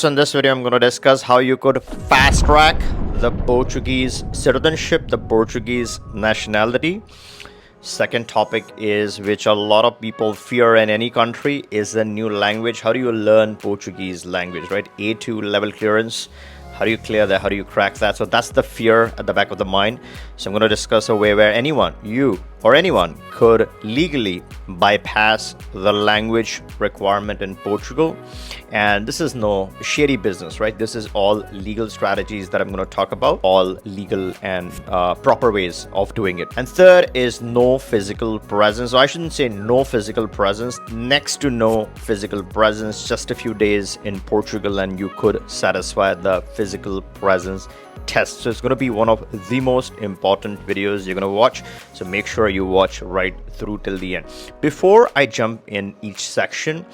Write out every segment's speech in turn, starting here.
So in this video, I'm going to discuss how you could fast track the Portuguese citizenship, the Portuguese nationality. Second topic is, which a lot of people fear in any country, is a new language. How do you learn Portuguese language, right? A2 level clearance. How do you clear that? How do you crack that? So that's the fear at the back of the mind. So I'm going to discuss a way where anyone, you or anyone, could legally bypass the language requirement in Portugal. And this is no shady business, right? This is all legal strategies that I'm going to talk about, all legal and proper ways of doing it. And third is no physical presence. So I shouldn't say no physical presence, next to no physical presence, just a few days in Portugal and you could satisfy the physical presence test. So it's going to be one of the most important videos you're going to watch. So make sure you watch right through till the end. Before I jump in each section,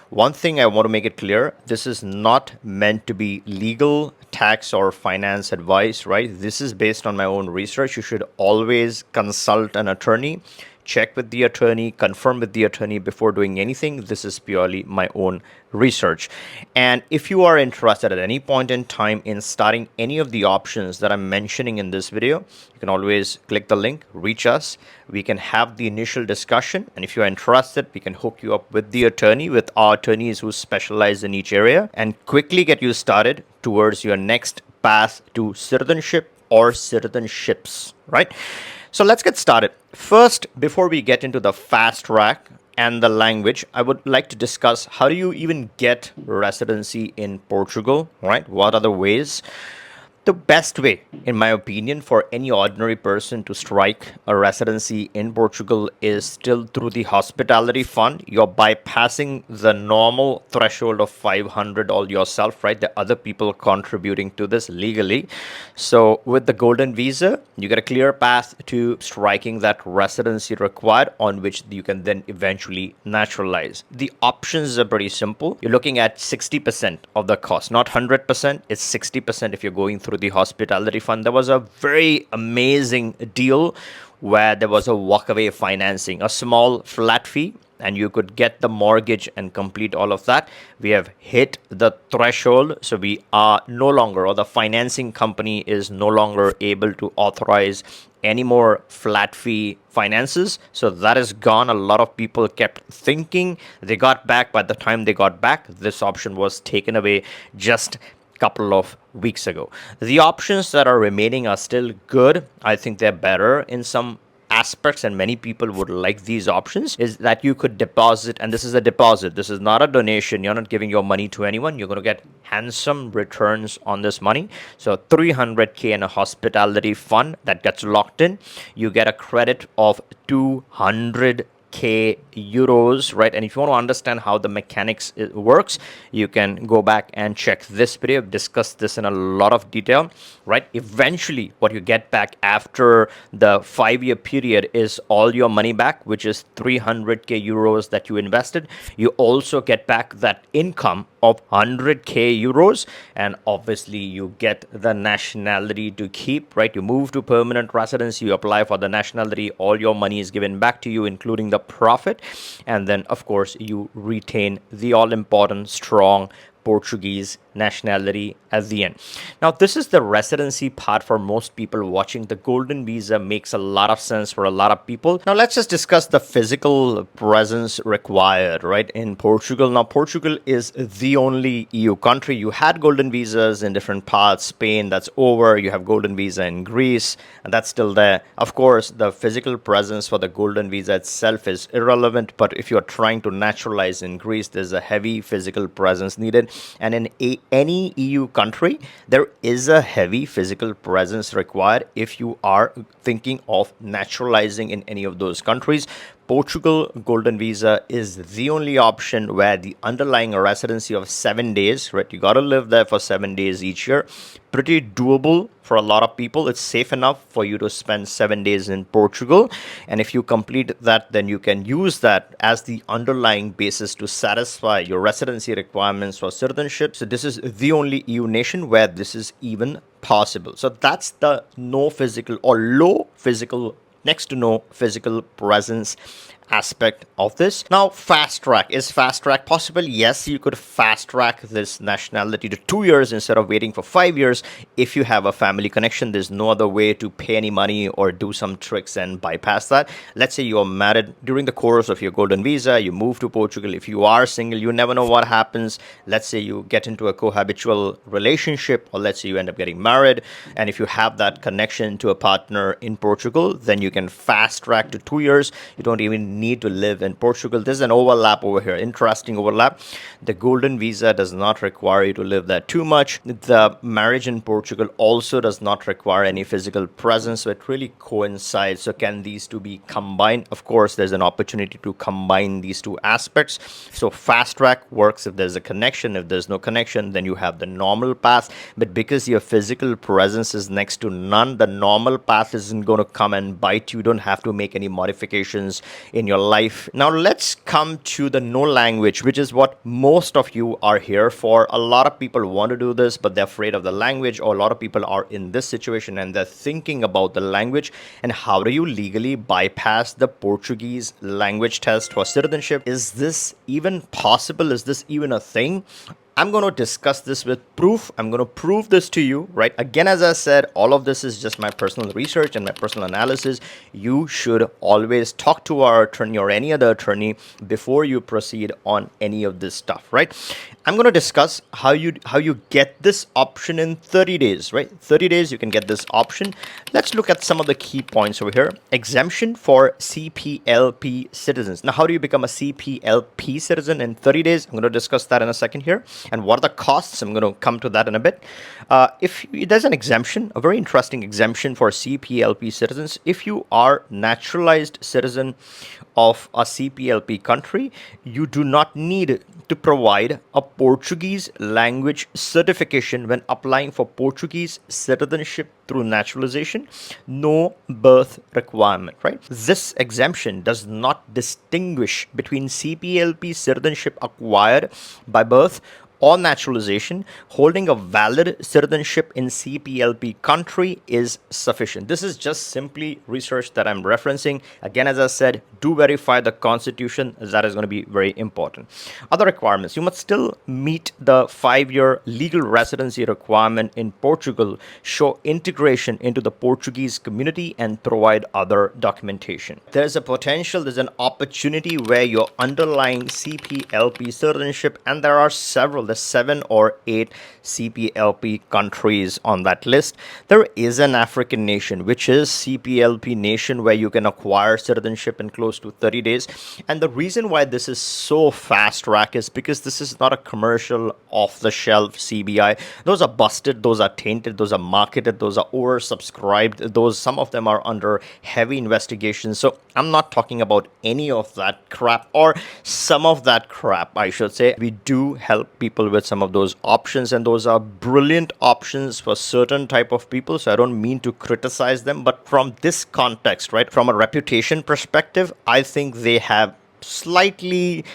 one thing I want to make it clear, this is not meant to be legal, tax, or finance advice, right? This is based on my own research. You should always consult an attorney. Check with the attorney, confirm with the attorney before doing anything. This is purely my own research. And if you are interested at any point in time in starting any of the options that I'm mentioning in this video, you can always click the link, reach us. We can have the initial discussion. And if you're interested, we can hook you up with the attorney, with our attorneys who specialize in each area, and quickly get you started towards your next path to citizenship or citizenships, right? So let's get started. First, before we get into the fast track and the language, I would like to discuss how do you even get residency in Portugal, right? What are the ways? The best way, in my opinion, for any ordinary person to strike a residency in Portugal is still through the hospitality fund. You're bypassing the normal threshold of 500 all yourself, right? The other people contributing to this legally. So with the Golden Visa, you get a clear path to striking that residency required, on which you can then eventually naturalize. The options are pretty simple. You're looking at 60% of the cost, not 100%. It's 60% if you're going through the hospitality fund. There was a very amazing deal where there was a walkaway financing, a small flat fee, and you could get the mortgage and complete all of that. We have hit the threshold, so we are no longer, or the financing company is no longer able to authorize any more flat fee finances. So that is gone. A lot of people kept thinking they got back. By the time they got back, this option was taken away just couple of weeks ago. The options that are remaining are still good. I think they're better in some aspects, and many people would like these options. Is that you could deposit, and this is a deposit, this is not a donation. You're not giving your money to anyone. You're going to get handsome returns on this money. So 300k in a hospitality fund that gets locked in. You get a credit of 200k euros, right? And if you want to understand how the mechanics works, you can go back and check this video. I've discussed this in a lot of detail, right? Eventually, what you get back after the 5-year period is all your money back, which is 300k euros that you invested. You also get back that income of 100k euros, and obviously you get the nationality to keep, right? You move to permanent residence, you apply for the nationality, all your money is given back to you, including the profit, and then of course you retain the all-important strong Portuguese nationality at the end. Now, this is the residency part for most people watching. The Golden Visa makes a lot of sense for a lot of people. Now, let's just discuss the physical presence required, right, in Portugal. Now, Portugal is the only EU country. You had Golden Visas in different parts. Spain, that's over. You have Golden Visa in Greece, and that's still there. Of course, the physical presence for the Golden Visa itself is irrelevant, but if you're trying to naturalize in Greece, there's a heavy physical presence needed. And in any EU country, there is a heavy physical presence required if you are thinking of naturalizing in any of those countries. Portugal Golden Visa is the only option where the underlying residency of 7 days, right? You got to live there for 7 days each year. Pretty doable for a lot of people. It's safe enough for you to spend 7 days in Portugal. And if you complete that, then you can use that as the underlying basis to satisfy your residency requirements for citizenship. So this is the only EU nation where this is even possible. So that's the no physical or low physical, next to no physical presence aspect of this. Now, fast track. Is fast track possible? Yes, you could fast track this nationality to 2 years instead of waiting for 5 years. If you have a family connection, there's no other way to pay any money or do some tricks and bypass that. Let's say you're married during the course of your golden visa, you move to Portugal. If you are single, you never know what happens. Let's say you get into a cohabitual relationship, or let's say you end up getting married. And if you have that connection to a partner in Portugal, then you can fast track to 2 years. You don't even need to live in Portugal. There's an overlap over here, interesting overlap. The golden visa does not require you to live there too much. The marriage in Portugal also does not require any physical presence, so it really coincides. So can these two be combined? Of course, there's an opportunity to combine these two aspects. So fast track works if there's a connection. If there's no connection, then you have the normal path. But because your physical presence is next to none, the normal path isn't going to come and bite you. You don't have to make any modifications in your life. Now let's come to the no language, which is what most of you are here for. A lot of people want to do this, but they're afraid of the language, or a lot of people are in this situation and they're thinking about the language and how do you legally bypass the Portuguese language test for citizenship. Is this even possible? Is this even a thing? I'm going to discuss this with proof. I'm going to prove this to you, right? Again, as I said, all of this is just my personal research and my personal analysis. You should always talk to our attorney or any other attorney before you proceed on any of this stuff, right? I'm going to discuss how you get this option in 30 days, right? 30 days, you can get this option. Let's look at some of the key points over here. Exemption for CPLP citizens. Now, how do you become a CPLP citizen in 30 days? I'm going to discuss that in a second here. And what are the costs? I'm going to come to that in a bit. If there's an exemption, a very interesting exemption for CPLP citizens. If you are naturalized citizen of a CPLP country, you do not need to provide a Portuguese language certification when applying for Portuguese citizenship through naturalization. No birth requirement, right? This exemption does not distinguish between CPLP citizenship acquired by birth or naturalization. Holding a valid citizenship in CPLP country is sufficient. This is just simply research that I'm referencing. Again, as I said, do verify the constitution. That is going to be very important. Other requirements: you must still meet the 5-year legal residency requirement in Portugal, show integration into the Portuguese community, and provide other documentation. There's a potential, there's an opportunity where your underlying CPLP citizenship, and there are several, there's 7 or 8 CPLP countries on that list. There is an African nation, which is CPLP nation, where you can acquire citizenship in close to 30 days. And the reason why this is so fast track is because this is not a commercial off-the-shelf CBI. Those are busted, those are tainted, those are marketed, those are oversubscribed, those, some of them are under heavy investigation. So I'm not talking about any of that crap, or some of that crap, I should say. We do help people with some of those options, and those are brilliant options for certain type of people. So I don't mean to criticize them, but from this context, right, from a reputation perspective, I think they have slightly,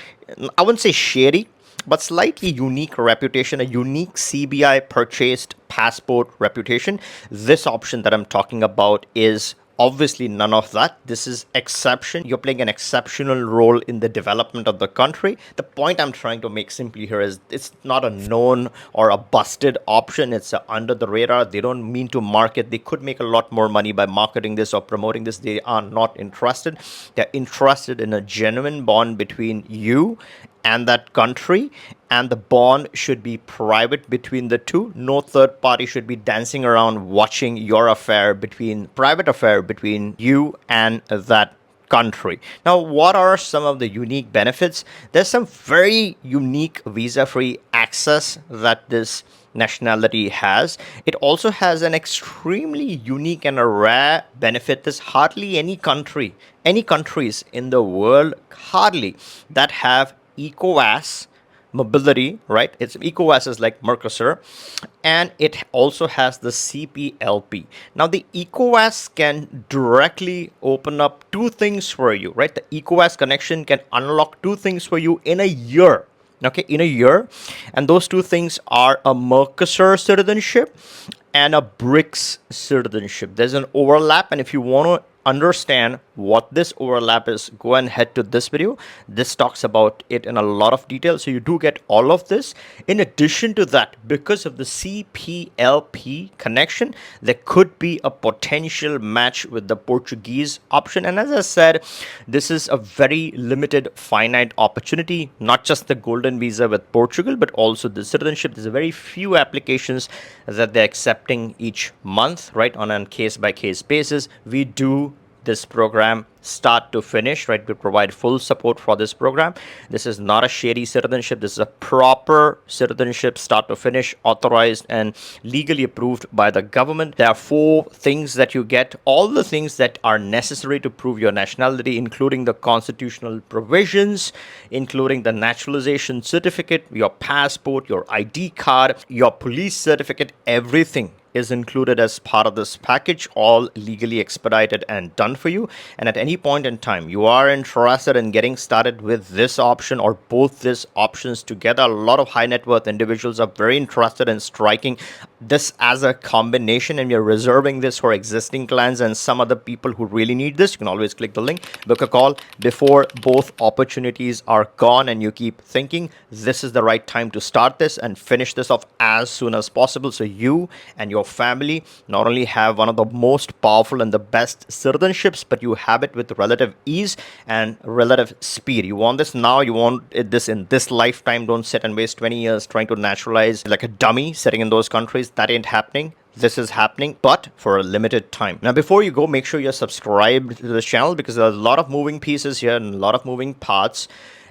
I wouldn't say shady, but slightly unique reputation, a unique CBI purchased passport reputation. This option that I'm talking about is obviously none of that. This is exception. You're playing an exceptional role in the development of the country. The point I'm trying to make simply here is it's not a known or a busted option. It's under the radar. They don't mean to market. They could make a lot more money by marketing this or promoting this. They are not interested. They're interested in a genuine bond between you and that country, and the bond should be private between the two. No third party should be dancing around watching your private affair between you and that country. Now, what are some of the unique benefits? There's some very unique visa-free access that this nationality has. It also has an extremely unique and a rare benefit. There's hardly any countries in the world, hardly, that have ECOWAS mobility, right? It's ECOWAS is like Mercosur, and it also has the CPLP. Now, the ECOWAS can directly open up two things for you, right? The ECOWAS connection can unlock two things for you in a year. Okay, in a year, and those two things are a Mercosur citizenship and a BRICS citizenship. There's an overlap, and if you want to understand what this overlap is, go and head to this video. This talks about it in a lot of detail, so you do get all of this. In addition to that, because of the CPLP connection, there could be a potential match with the Portuguese option. And as I said, this is a very limited, finite opportunity, not just the golden visa with Portugal, but also the citizenship. There's a very few applications that they're accepting each month, right, on a case by case basis. We do this program start to finish, right? We provide full support for this program. This is not a shady citizenship. This is a proper citizenship, start to finish, authorized and legally approved by the government. There are 4 things that you get, all the things that are necessary to prove your nationality, including the constitutional provisions, including the naturalization certificate, your passport, your ID card, your police certificate, everything is included as part of this package, all legally expedited and done for you. And at any point in time you are interested in getting started with this option or both these options together, a lot of high net worth individuals are very interested in striking this as a combination, and we are reserving this for existing clients and some other people who really need this. You can always click the link, book a call before both opportunities are gone and you keep thinking this is the right time to start this and finish this off as soon as possible, so you and your family not only have one of the most powerful and the best citizenships, but you have it with relative ease and relative speed. You want this now, you want this in this lifetime. Don't sit and waste 20 years trying to naturalize like a dummy sitting in those countries. That ain't happening. This is happening, but for a limited time. Now, before you go, make sure you're subscribed to the channel because there's a lot of moving pieces here and a lot of moving parts.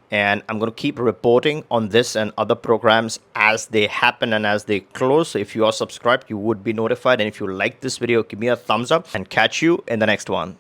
And I'm going to keep reporting on this and other programs as they happen and as they close. So if you are subscribed, you would be notified. And if you like this video, give me a thumbs up and catch you in the next one.